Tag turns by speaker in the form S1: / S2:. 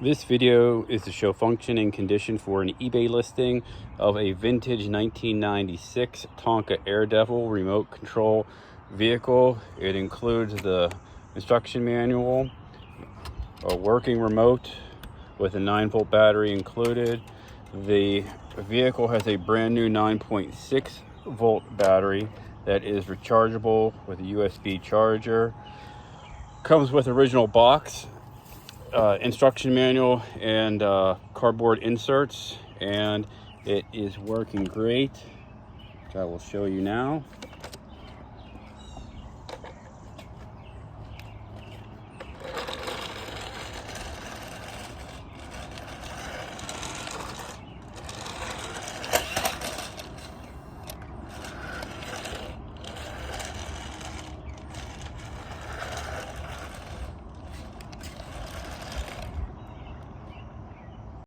S1: This video is to show function and condition for an eBay listing of a vintage 1996 Tonka Air Devil remote control vehicle. It includes the instruction manual, a working remote with a 9-volt battery included. The vehicle has a brand new 9.6 volt battery that is rechargeable with a USB charger. Comes with original box, instruction manual, and cardboard inserts, and it is working great, which I will show you now.